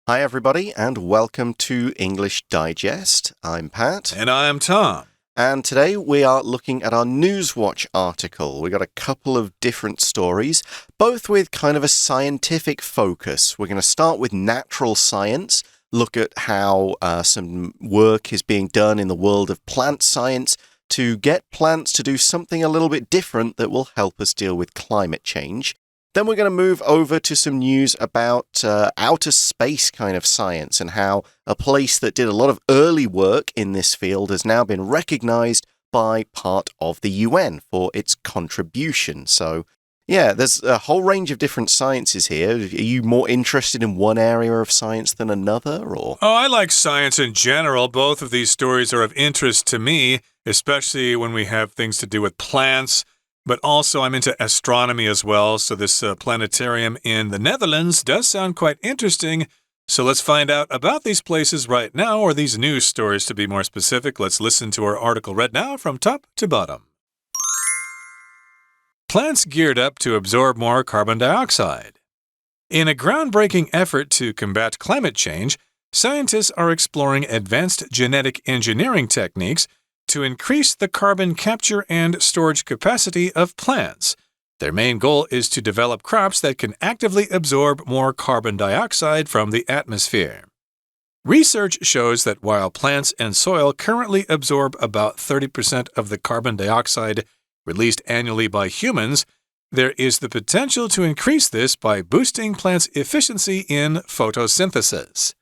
Hi, everybody, and welcome to English Digest. I'm Pat. And I'm Tom. And today we are looking at our Newswatch article. We got a couple of different stories, both with kind of a scientific focus. We're going to start with natural science, look at how some work is being done in the world of plant science to get plants to do something a little bit different that will help us deal with climate change. Then we're going to move over to some news about outer space kind of science and how a place that did a lot of early work in this field has now been recognized by part of the UN for its contribution. So, yeah, there's a whole range of different sciences here. Are you more interested in one area of science than another, or? Oh, I like science in general. Both of these stories are of interest to me, especially when we have things to do with plants. But also I'm into astronomy as well, so this planetarium in the Netherlands does sound quite interesting. So let's find out about these places right now, or these news stories to be more specific. Let's listen to our article read now from top to bottom. Plants geared up to absorb more carbon dioxide. In a groundbreaking effort to combat climate change, scientists are exploring advanced genetic engineering techniques to increase the carbon capture and storage capacity of plants. Their main goal is to develop crops that can actively absorb more carbon dioxide from the atmosphere. Research shows that while plants and soil currently absorb about 30% of the carbon dioxide released annually by humans, there is the potential to increase this by boosting plants' efficiency in photosynthesis.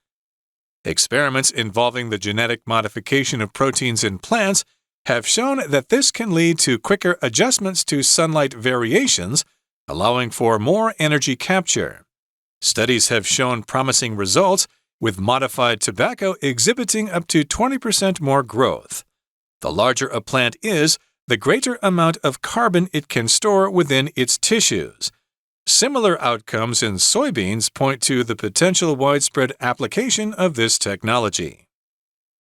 Experiments involving the genetic modification of proteins in plants have shown that this can lead to quicker adjustments to sunlight variations, allowing for more energy capture. Studies have shown promising results, with modified tobacco exhibiting up to 20% more growth. The larger a plant is, the greater amount of carbon it can store within its tissues. Similar outcomes in soybeans point to the potential widespread application of this technology.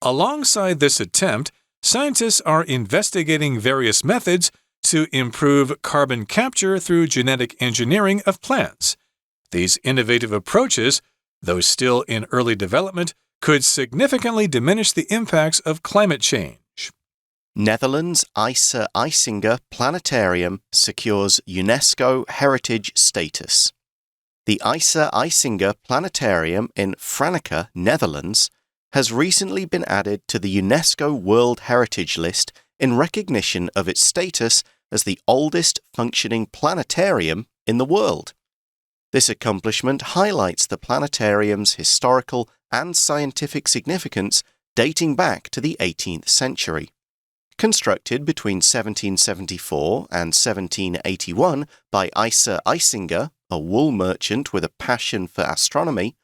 Alongside this attempt, scientists are investigating various methods to improve carbon capture through genetic engineering of plants. These innovative approaches, though still in early development, could significantly diminish the impacts of climate change. Netherlands' Eise Eisinga Planetarium secures UNESCO heritage status. The Eise Eisinga Planetarium in Franeker, Netherlands, has recently been added to the UNESCO World Heritage List in recognition of its status as the oldest functioning planetarium in the world. This accomplishment highlights the planetarium's historical and scientific significance dating back to the 18th century. Constructed between 1774 and 1781 by Eise Eisinga, a wool merchant with a passion for astronomy,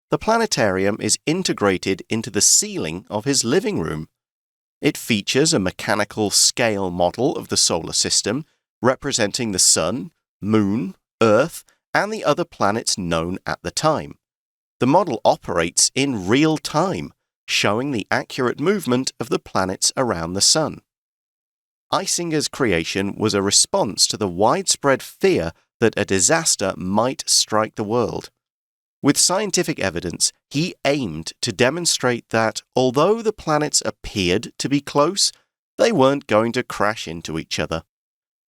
the planetarium is integrated into the ceiling of his living room. It features a mechanical scale model of the solar system, representing the Sun, Moon, Earth, and the other planets known at the time. The model operates in real time, showing the accurate movement of the planets around the Sun. Eisinga's creation was a response to the widespread fear that a disaster might strike the world. With scientific evidence, he aimed to demonstrate that although the planets appeared to be close, they weren't going to crash into each other.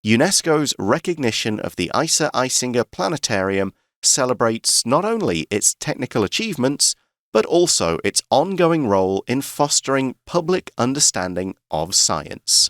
UNESCO's recognition of the Eise Eisinga Planetarium celebrates not only its technical achievements, but also its ongoing role in fostering public understanding of science.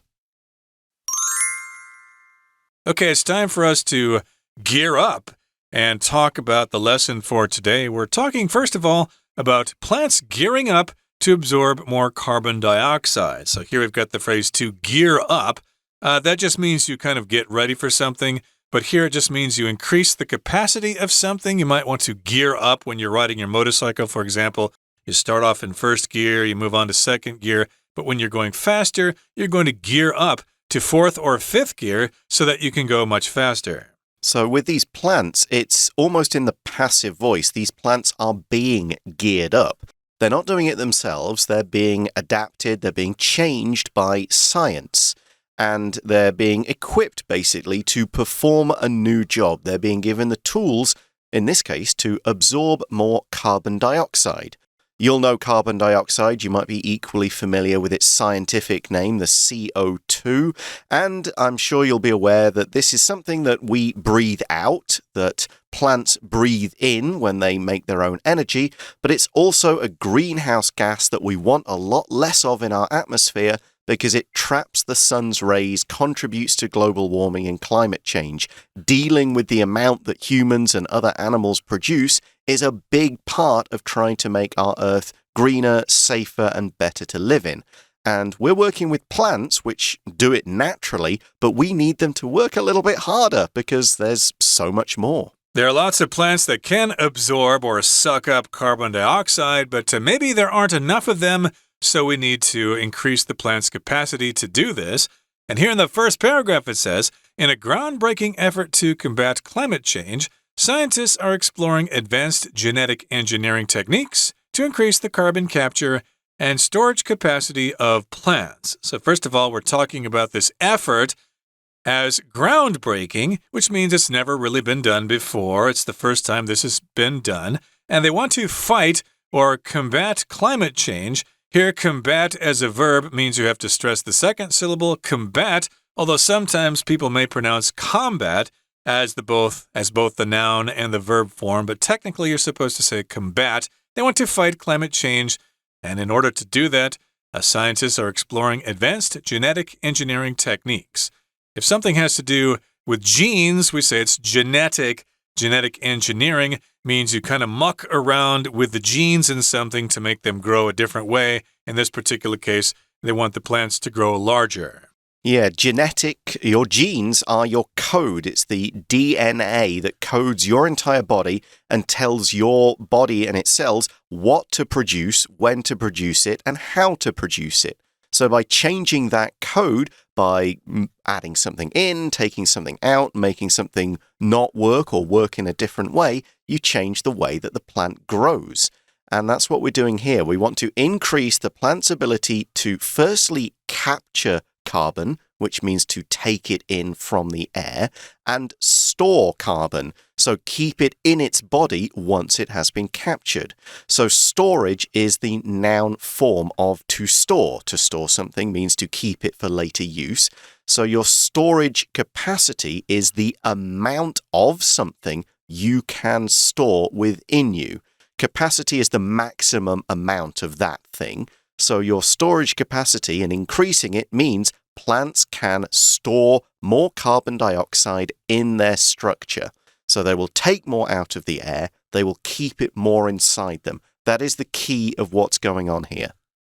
Okay, it's time for us to gear up and talk about the lesson for today. We're talking, first of all, about plants gearing up to absorb more carbon dioxide. So here we've got the phrase to gear up. That just means you kind of get ready for something, but here it just means you increase the capacity of something. You might want to gear up when you're riding your motorcycle, for example. You start off in first gear, you move on to second gear, but when you're going faster, you're going to gear up to fourth or fifth gear so that you can go much faster. So with these plants, it's almost in the passive voice. These plants are being geared up. They're not doing it themselves. They're being adapted. They're being changed by science. And they're being equipped, basically, to perform a new job. They're being given the tools in this case, to absorb more carbon dioxide. You'll know carbon dioxide. You might be equally familiar with its scientific name, the CO2. And I'm sure you'll be aware that this is something that we breathe out, that plants breathe in when they make their own energy. But it's also a greenhouse gas that we want a lot less of in our atmosphere because it traps the sun's rays, contributes to global warming and climate change. Dealing with the amount that humans and other animals produce is a big part of trying to make our Earth greener, safer, and better to live in. And we're working with plants which do it naturally, but we need them to work a little bit harder because there's so much more. There are lots of plants that can absorb or suck up carbon dioxide, but maybe there aren't enough of them, so we need to increase the plant's capacity to do this. And here in the first paragraph it says, in a groundbreaking effort to combat climate change, scientists are exploring advanced genetic engineering techniques to increase the carbon capture and storage capacity of plants. So first of all, we're talking about this effort as groundbreaking, which means it's never really been done before. It's the first time this has been done. And they want to fight or combat climate change. Here, combat as a verb means you have to stress the second syllable, combat, although sometimes people may pronounce combat as both the noun and the verb form, but technically you're supposed to say combat. They want to fight climate change, and in order to do that, scientists are exploring advanced genetic engineering techniques. If something has to do with genes, we say it's genetic. Genetic engineering means you kind of muck around with the genes in something to make them grow a different way. In this particular case, they want the plants to grow larger. Yeah, your genes are your code. It's the DNA that codes your entire body and tells your body and its cells what to produce, when to produce it, and how to produce it. So by changing that code, by adding something in, taking something out, making something not work or work in a different way, you change the way that the plant grows. And that's what we're doing here. We want to increase the plant's ability to firstly capture carbon, which means to take it in from the air, and store carbon, so keep it in its body once it has been captured. So storage is the noun form of to store. To store something means to keep it for later use. So your storage capacity is the amount of something you can store within you. Capacity is the maximum amount of that thing. So your storage capacity and increasing it means plants can store more carbon dioxide in their structure. So they will take more out of the air. They will keep it more inside them. That is the key of what's going on here.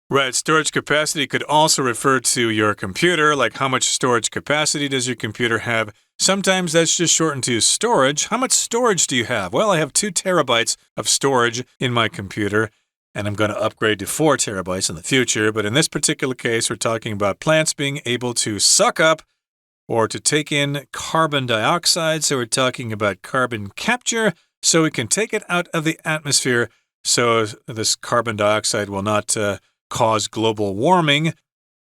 Right. Storage capacity could also refer to your computer, like how much storage capacity does your computer have? Sometimes that's just shortened to storage. How much storage do you have? Well, I have 2 terabytes of storage in my computer, and I'm going to upgrade to 4 terabytes in the future. But in this particular case, we're talking about plants being able to suck up or to take in carbon dioxide. So we're talking about carbon capture, so we can take it out of the atmosphere so this carbon dioxide will not cause global warming.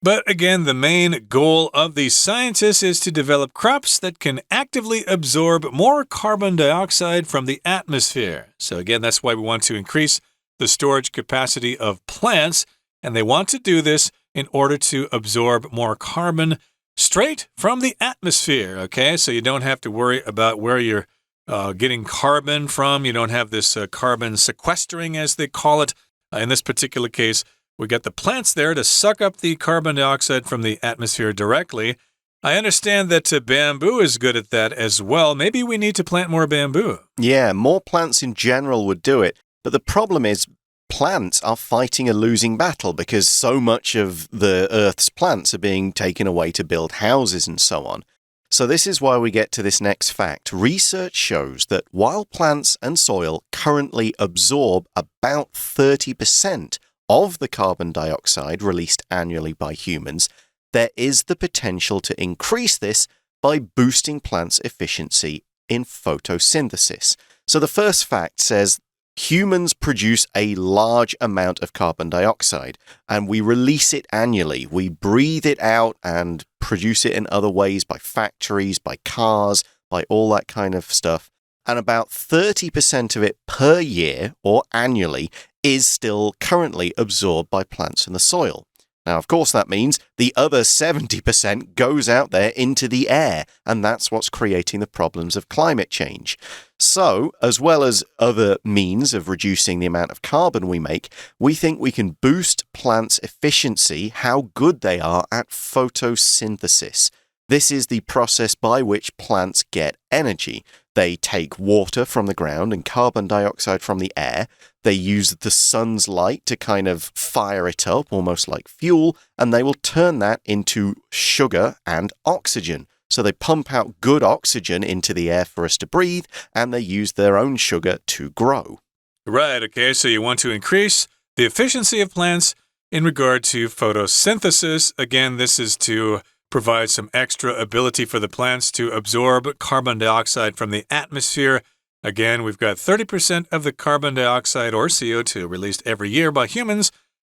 But again, the main goal of these scientists is to develop crops that can actively absorb more carbon dioxide from the atmosphere. So again, that's why we want to increase the storage capacity of plants, and they want to do this in order to absorb more carbon straight from the atmosphere, okay? So you don't have to worry about where you're getting carbon from. You don't have this carbon sequestering, as they call it. In this particular case, we got the plants there to suck up the carbon dioxide from the atmosphere directly. I understand that bamboo is good at that as well. Maybe we need to plant more bamboo. Yeah, more plants in general would do it. But the problem is plants are fighting a losing battle because so much of the Earth's plants are being taken away to build houses and so on. So this is why we get to this next fact. Research shows that while plants and soil currently absorb about 30% of the carbon dioxide released annually by humans, there is the potential to increase this by boosting plants' efficiency in photosynthesis. So the first fact says humans produce a large amount of carbon dioxide, and we release it annually. We breathe it out and produce it in other ways by factories, by cars, by all that kind of stuff. and about 30% of it per year or annually is still currently absorbed by plants in the soil. Now, of course, that means the other 70% goes out there into the air, and that's what's creating the problems of climate change. So, as well as other means of reducing the amount of carbon we make, we think we can boost plants' efficiency, how good they are at photosynthesis. This is the process by which plants get energy. They take water from the ground and carbon dioxide from the air. They use the sun's light to kind of fire it up, almost like fuel, and they will turn that into sugar and oxygen. So they pump out good oxygen into the air for us to breathe, and they use their own sugar to grow. Right, okay, so you want to increase the efficiency of plants in regard to photosynthesis. Again, this is to provide some extra ability for the plants to absorb carbon dioxide from the atmosphere. Again, we've got 30% of the carbon dioxide or CO2 released every year by humans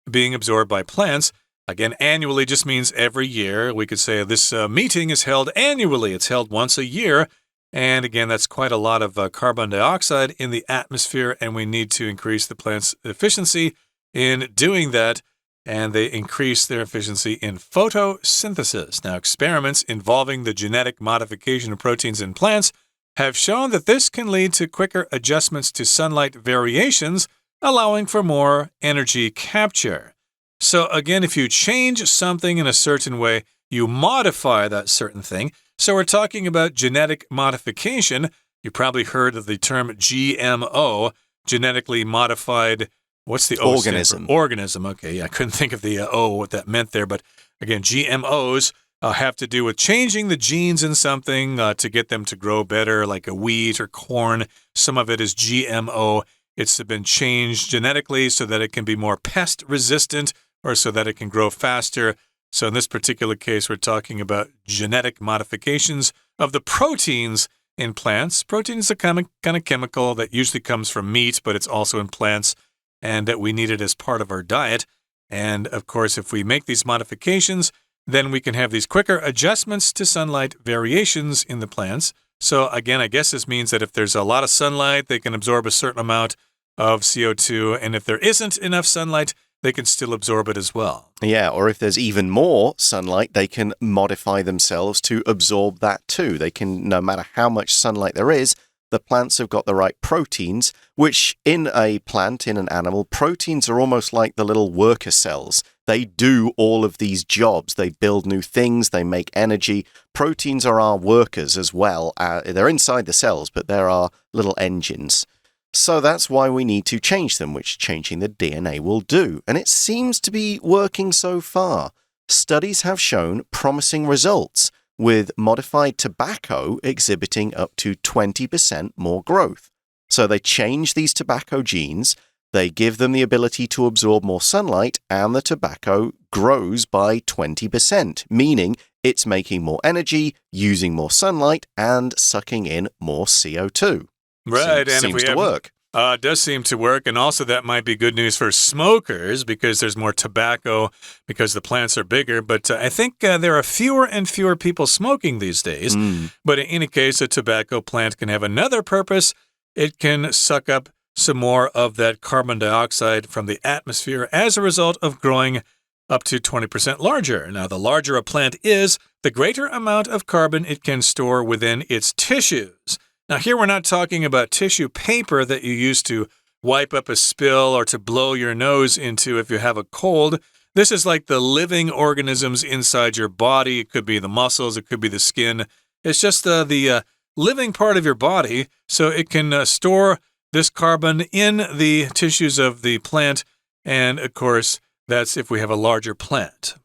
being absorbed by plants. Again, annually just means every year. We could say this meeting is held annually. It's held once a year. And again, that's quite a lot of carbon dioxide in the atmosphere, and we need to increase the plant's efficiency in doing that. And they increase their efficiency in photosynthesis. Now, experiments involving the genetic modification of proteins in plants have shown that this can lead to quicker adjustments to sunlight variations, allowing for more energy capture. So again, if you change something in a certain way, you modify that certain thing. So we're talking about genetic modification. You probably heard of the term GMO, genetically modified. What's the O? Organism. Organism. Okay, yeah, I couldn't think of the O, what that meant there. But again, GMOs have to do with changing the genes in something to get them to grow better, like a wheat or corn. Some of it is GMO. It's been changed genetically so that it can be more pest resistant or so that it can grow faster. So in this particular case, we're talking about genetic modifications of the proteins in plants. Protein is a kind of chemical that usually comes from meat, but it's also in plants, and that we need it as part of our diet. And of course, if we make these modifications, then we can have these quicker adjustments to sunlight variations in the plants. So again, I guess this means that if there's a lot of sunlight, they can absorb a certain amount of CO2. And if there isn't enough sunlight, they can still absorb it as well. Yeah, or if there's even more sunlight, they can modify themselves to absorb that too. They can, no matter how much sunlight there is, the plants have got the right proteins, which in a plant, in an animal, proteins are almost like the little worker cells. They do all of these jobs. They build new things. They make energy. Proteins are our workers as well. They're inside the cells, but they're our little engines. So that's why we need to change them, which changing the DNA will do. And it seems to be working so far. Studies have shown promising results, with modified tobacco exhibiting up to 20% more growth. So they change these tobacco genes, they give them the ability to absorb more sunlight, and the tobacco grows by 20%, meaning it's making more energy, using more sunlight, and sucking in more CO2. Right, and seems to work. It does seem to work, and also that might be good news for smokers because there's more tobacco because the plants are bigger. But I think there are fewer and fewer people smoking these days. But in any case, a tobacco plant can have another purpose. It can suck up some more of that carbon dioxide from the atmosphere as a result of growing up to 20% larger. Now, the larger a plant is, the greater amount of carbon it can store within its tissues. Now, here we're not talking about tissue paper that you use to wipe up a spill or to blow your nose into if you have a cold. This is like the living organisms inside your body. It could be the muscles, it could be the skin. It's just the living part of your body, so it can store this carbon in the tissues of the plant. And, of course, that's if we have a larger plant.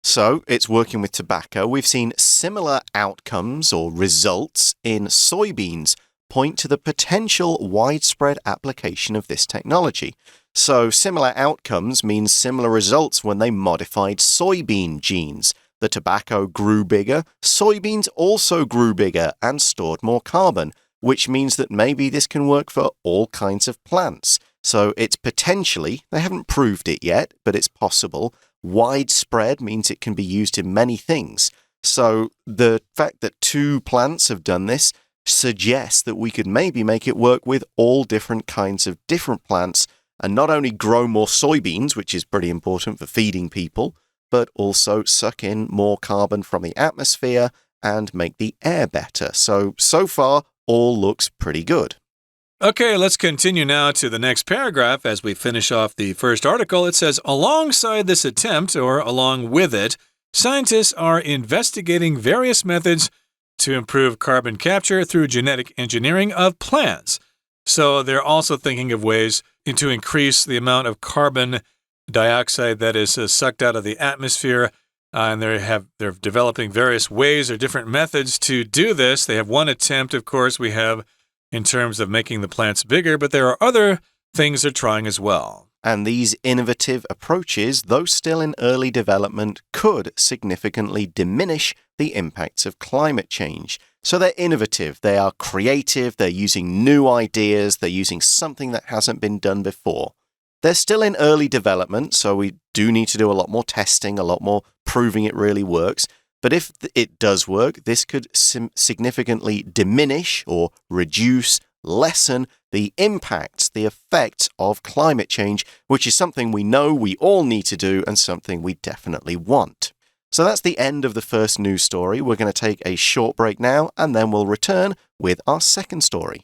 So it's working with tobacco. We've seen similar outcomes or results in soybeans point to the potential widespread application of this technology. So similar outcomes means similar results when they modified soybean genes. The tobacco grew bigger, soybeans also grew bigger and stored more carbon, which means that maybe this can work for all kinds of plants. So it's potentially, they haven't proved it yet, but it's possible. Widespread means it can be used in many things. So the fact that two plants have done this suggests that we could maybe make it work with all different kinds of different plants and not only grow more soybeans, which is pretty important for feeding people, but also suck in more carbon from the atmosphere and make the air better. So far, all looks pretty good. Okay, let's continue now to the next paragraph as we finish off the first article. It says, alongside this attempt, or along with it, scientists are investigating various methods to improve carbon capture through genetic engineering of plants. So they're also thinking of ways to increase the amount of carbon dioxide that is sucked out of the atmosphere. And they're developing various ways or different methods to do this. They have one attempt, of course, we have in terms of making the plants bigger, but there are other things they're trying as well. And these innovative approaches, though still in early development, could significantly diminish the impacts of climate change. So they're innovative, they are creative, they're using new ideas, they're using something that hasn't been done before. They're still in early development, so we do need to do a lot more testing, a lot more proving it really works. But if it does work, this could significantly diminish or reduce, lessen the impacts, the effects of climate change, which is something we know we all need to do and something we definitely want. So that's the end of the first news story. We're going to take a short break now, and then we'll return with our second story.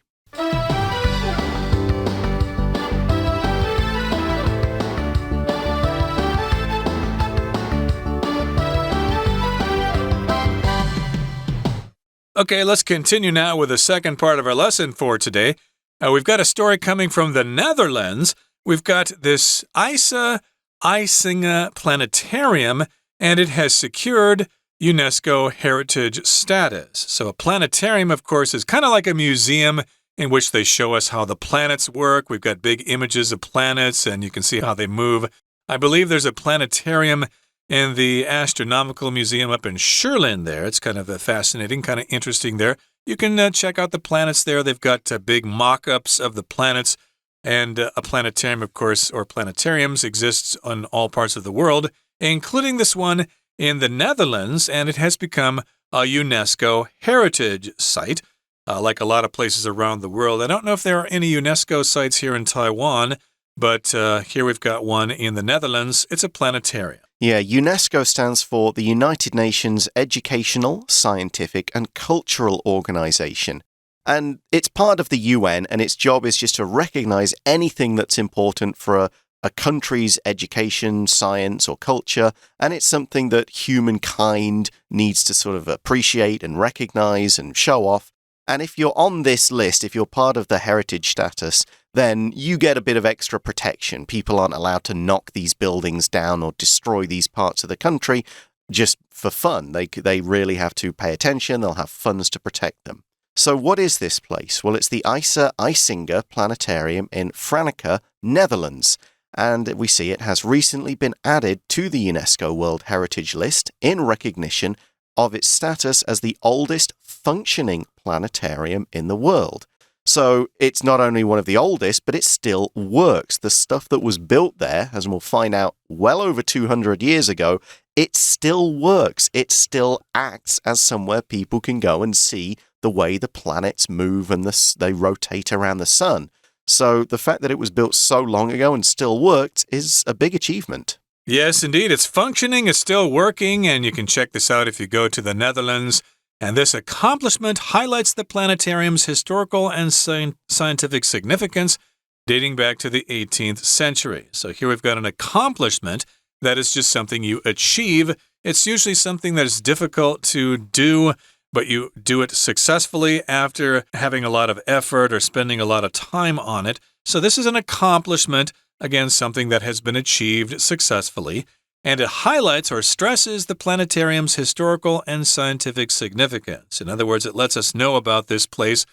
Okay, let's continue now with the second part of our lesson for today. We've got a story coming from the Netherlands. We've got this Eise Eisinga planetarium, and it has secured UNESCO heritage status. So a planetarium, of course, is kind of like a museum in which they show us how the planets work. We've got big images of planets, and you can see how they move. I believe there's a planetarium in the Astronomical Museum up in Sherlin there. It's kind of fascinating, kind of interesting there. You can check out the planets there. They've got big mock-ups of the planets. And a planetarium, of course, or planetariums exists on all parts of the world, including this one in the Netherlands, and it has become a UNESCO heritage site, like a lot of places around the world. I don't know if there are any UNESCO sites here in Taiwan, but here we've got one in the Netherlands. It's a planetarium. Yeah, UNESCO stands for the United Nations Educational, Scientific and Cultural Organization. And it's part of the UN, and its job is just to recognize anything that's important for a country's education, science, or culture. And it's something that humankind needs to sort of appreciate and recognize and show off. And if you're on this list, if you're part of the heritage status, then you get a bit of extra protection. People aren't allowed to knock these buildings down or destroy these parts of the country just for fun. They really have to pay attention. They'll have funds to protect them. So what is this place? Well, it's the Eise Eisinga Planetarium in Franeker, Netherlands. And we see it has recently been added to the UNESCO World Heritage List in recognition of its status as the oldest functioning planetarium in the world. So it's not only one of the oldest, but it still works. The stuff that was built there, as we'll find out well over 200 years ago, it still works. It still acts as somewhere people can go and see the way the planets move and they rotate around the sun. So the fact that it was built so long ago and still worked is a big achievement. Yes, indeed. It's functioning, it's still working, and you can check this out if you go to the Netherlands. And this accomplishment highlights the planetarium's historical and scientific significance dating back to the 18th century. So here we've got an accomplishment that is just something you achieve. It's usually something that is difficult to do, but you do it successfully after having a lot of effort or spending a lot of time on it. So this is an accomplishment, again, something that has been achieved successfully. And it highlights or stresses the planetarium's historical and scientific significance. In other words, it lets us know about this place,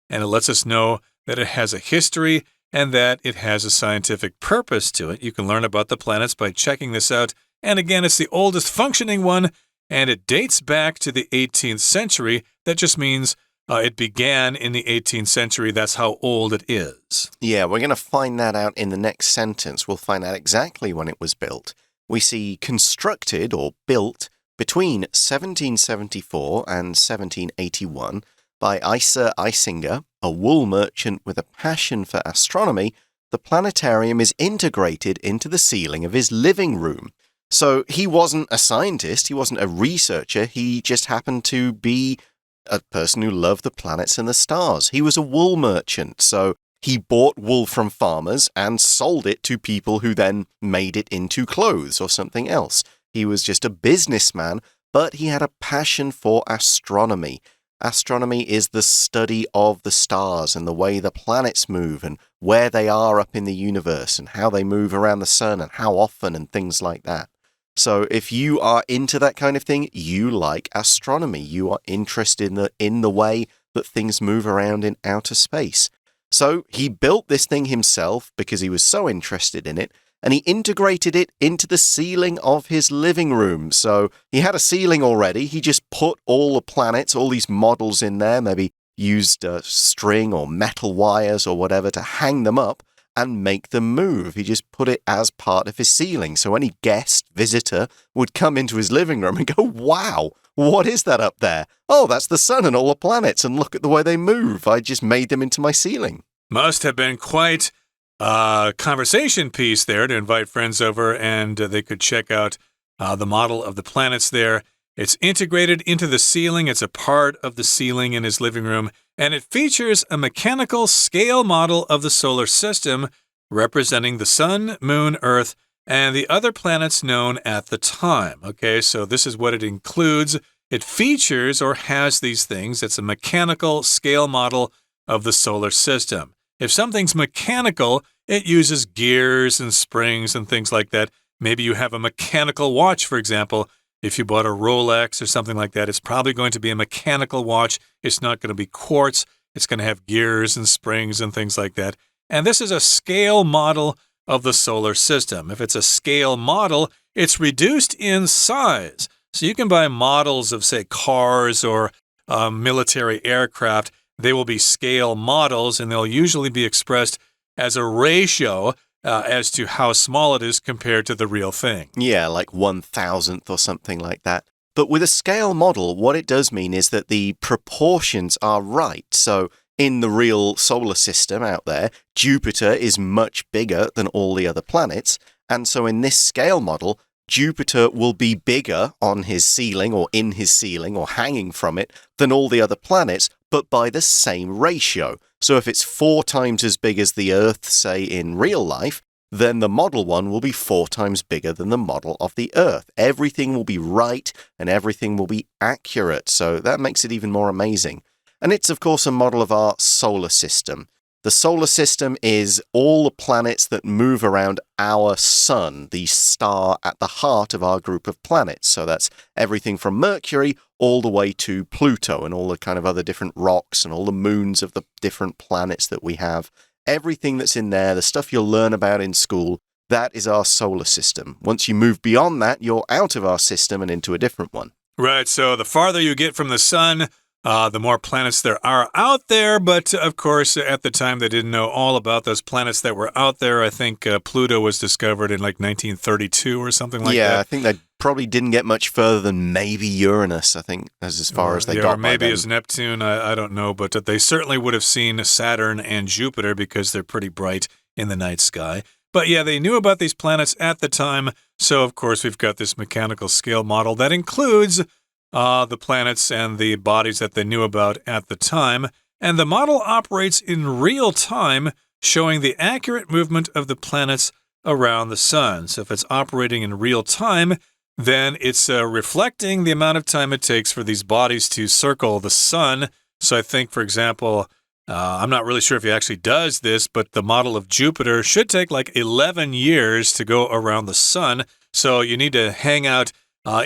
and it lets us know that it has a history and that it has a scientific purpose to it. You can learn about the planets by checking this out. And again, it's the oldest functioning one, and it dates back to the 18th century. That just means it began in the 18th century. That's how old it is. Yeah, we're going to find that out in the next sentence. We'll find out exactly when it was built. We see constructed or built between 1774 and 1781, by Eise Eisinga, a wool merchant with a passion for astronomy, the planetarium is integrated into the ceiling of his living room. So he wasn't a scientist, he wasn't a researcher, he just happened to be a person who loved the planets and the stars. He was a wool merchant, so he bought wool from farmers and sold it to people who then made it into clothes or something else. He was just a businessman, but he had a passion for astronomy. Astronomy is the study of the stars and the way the planets move and where they are up in the universe and how they move around the sun and how often and things like that. So if you are into that kind of thing, you like astronomy. You are interested in the way that things move around in outer space. So he built this thing himself because he was so interested in it, and he integrated it into the ceiling of his living room. So he had a ceiling already. He just put all the planets, all these models in there, maybe used string or metal wires or whatever to hang them up and make them move. He just put it as part of his ceiling. So any guest, visitor would come into his living room and go, wow, what is that up there? Oh, that's the sun and all the planets, and look at the way they move. I just made them into my ceiling. Must have been quite a conversation piece there to invite friends over and they could check out the model of the planets there. It's integrated into the ceiling. It's a part of the ceiling in his living room, and it features a mechanical scale model of the solar system representing the sun, moon, earth, and the other planets known at the time. Okay, so this is what it includes. It features or has these things. It's a mechanical scale model of the solar system. If something's mechanical, it uses gears and springs and things like that. Maybe you have a mechanical watch, for example. If you bought a Rolex or something like that, it's probably going to be a mechanical watch. It's not going to be quartz. It's going to have gears and springs and things like that. And this is a scale model of the solar system. If it's a scale model, it's reduced in size. So you can buy models of, say, cars or military aircraft. They will be scale models, and they'll usually be expressed as a ratio as to how small it is compared to the real thing. Yeah, like 1,000th or something like that. But with a scale model, what it does mean is that the proportions are right. So in the real solar system out there, Jupiter is much bigger than all the other planets. And so in this scale model, Jupiter will be bigger on his ceiling or in his ceiling or hanging from it than all the other planets, but by the same ratio. So if it's 4 times as big as the Earth, say, in real life, then the model one will be 4 times bigger than the model of the Earth. Everything will be right and everything will be accurate. So that makes it even more amazing. And it's, of course, a model of our solar system. The solar system is all the planets that move around our sun, the star at the heart of our group of planets. So that's everything from Mercury all the way to Pluto and all the kind of other different rocks and all the moons of the different planets that we have. Everything that's in there, the stuff you'll learn about in school, that is our solar system. Once you move beyond that, you're out of our system and into a different one. Right, so the farther you get from the sun, the more planets there are out there, but of course, at the time, they didn't know all about those planets that were out there. I think Pluto was discovered in like 1932 or something like that. Yeah, I think they probably didn't get much further than maybe Uranus, I think, as far as they got or maybe by then. as Neptune, I don't know, but they certainly would have seen Saturn and Jupiter because they're pretty bright in the night sky. But yeah, they knew about these planets at the time, so of course, we've got this mechanical scale model that includes the planets and the bodies that they knew about at the time. And the model operates in real time, showing the accurate movement of the planets around the sun. So if it's operating in real time, then it's reflecting the amount of time it takes for these bodies to circle the sun. So I think, for example, I'm not really sure if he actually does this, but the model of Jupiter should take like 11 years to go around the sun. So you need to hang out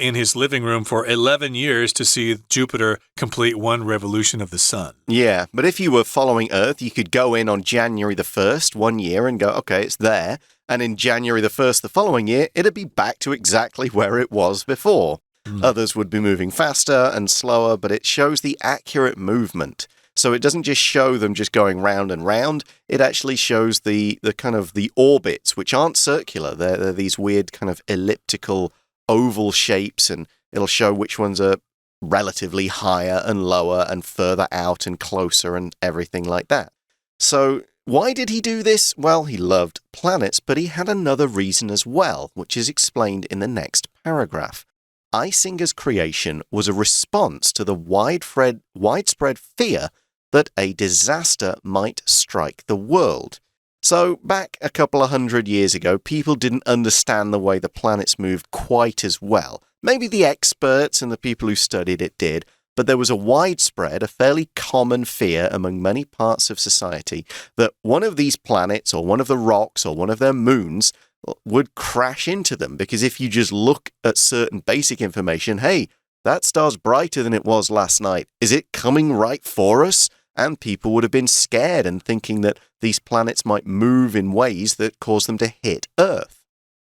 in his living room for 11 years to see Jupiter complete one revolution of the sun. Yeah, but if you were following Earth, you could go in on January the 1st, one year, and go, okay, it's there. And in January the 1st the following year, it'd be back to exactly where it was before. Others would be moving faster and slower, but it shows the accurate movement. So it doesn't just show them just going round and round. It actually shows the kind of the orbits, which aren't circular. They're these weird kind of elliptical oval shapes, and it'll show which ones are relatively higher and lower and further out and closer and everything like that. So why did he do this? Well, he loved planets, but he had another reason as well, which is explained in the next paragraph. Eisinga's creation was a response to the widespread fear that a disaster might strike the world. So back a couple of hundred years ago, people didn't understand the way the planets moved quite as well. Maybe the experts and the people who studied it did, but there was a widespread, a fairly common fear among many parts of society that one of these planets or one of the rocks or one of their moons would crash into them. Because if you just look at certain basic information, hey, that star's brighter than it was last night. Is it coming right for us? And people would have been scared and thinking that these planets might move in ways that cause them to hit Earth.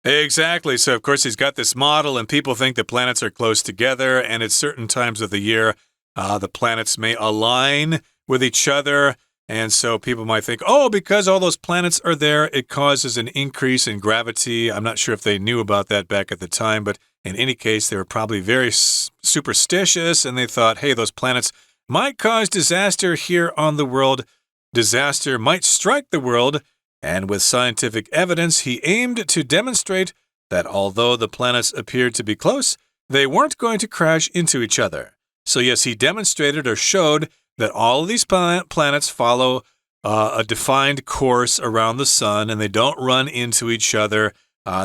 Exactly. So, of course, he's got this model, and people think the planets are close together, and at certain times of the year, the planets may align with each other. And so people might think, oh, because all those planets are there, it causes an increase in gravity. I'm not sure if they knew about that back at the time, but in any case, they were probably very superstitious, and they thought, hey, those planets might cause disaster here on the world. Disaster might strike the world, and with scientific evidence, he aimed to demonstrate that although the planets appeared to be close, they weren't going to crash into each other. So yes, he demonstrated or showed that all of these planets follow a defined course around the sun, and they don't run into each other.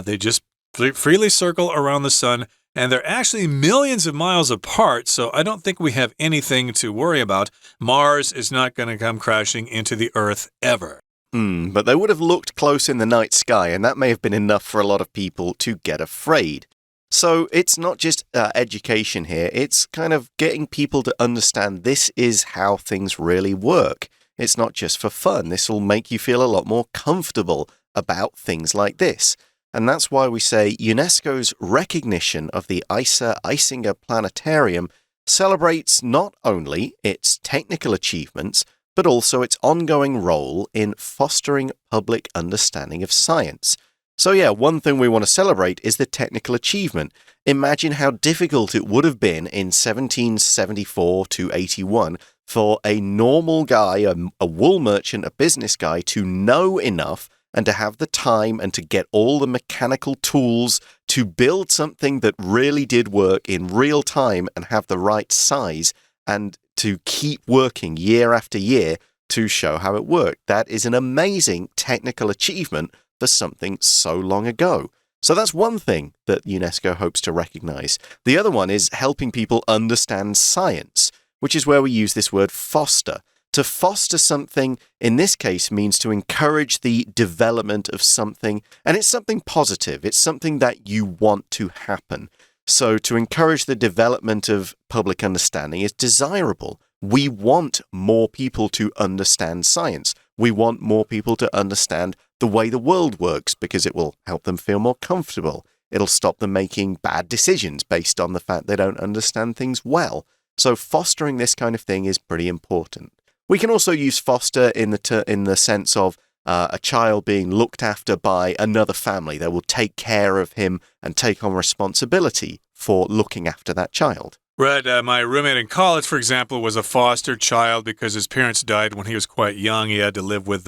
They just freely circle around the sun. And they're actually millions of miles apart, so I don't think we have anything to worry about. Mars is not going to come crashing into the Earth ever. But they would have looked close in the night sky, and that may have been enough for a lot of people to get afraid. So it's not just education here, it's kind of getting people to understand this is how things really work. It's not just for fun. This will make you feel a lot more comfortable about things like this. And that's why we say UNESCO's recognition of the Eise Eisinga Planetarium celebrates not only its technical achievements, but also its ongoing role in fostering public understanding of science. So yeah, one thing we want to celebrate is the technical achievement. Imagine how difficult it would have been in 1774 to 81 for a normal guy, a wool merchant, a business guy, to know enough and to have the time and to get all the mechanical tools to build something that really did work in real time and have the right size and to keep working year after year to show how it worked. That is an amazing technical achievement for something so long ago. So that's one thing that UNESCO hopes to recognize. The other one is helping people understand science, which is where we use this word foster. To foster something, in this case, means to encourage the development of something, and it's something positive. It's something that you want to happen. So to encourage the development of public understanding is desirable. We want more people to understand science. We want more people to understand the way the world works because it will help them feel more comfortable. It'll stop them making bad decisions based on the fact they don't understand things well. So fostering this kind of thing is pretty important. We can also use foster in the sense of a child being looked after by another family. They will take care of him and take on responsibility for looking after that child. Right. My roommate in college, for example, was a foster child because his parents died when he was quite young. He had to live with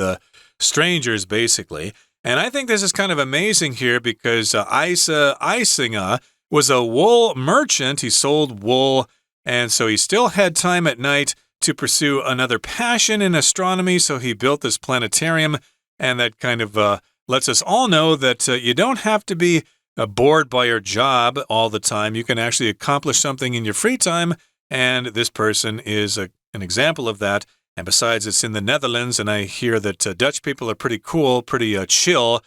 strangers, basically. And I think this is kind of amazing here because Eise Eisinga was a wool merchant. He sold wool, and so he still had time at night to pursue another passion in astronomy, so he built this planetarium, and that kind of lets us all know that you don't have to be bored by your job all the time. You can actually accomplish something in your free time, and this person is an example of that. And besides, it's in the Netherlands, and I hear that Dutch people are pretty cool, pretty chill,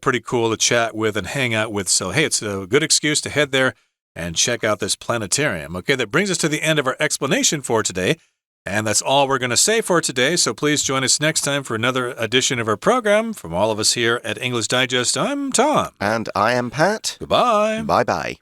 pretty cool to chat with and hang out with. So, hey, it's a good excuse to head there and check out this planetarium. Okay, that brings us to the end of our explanation for today. And that's all we're going to say for today, so please join us next time for another edition of our program. From all of us here at English Digest, I'm Tom. And I am Pat. Goodbye. Bye-bye.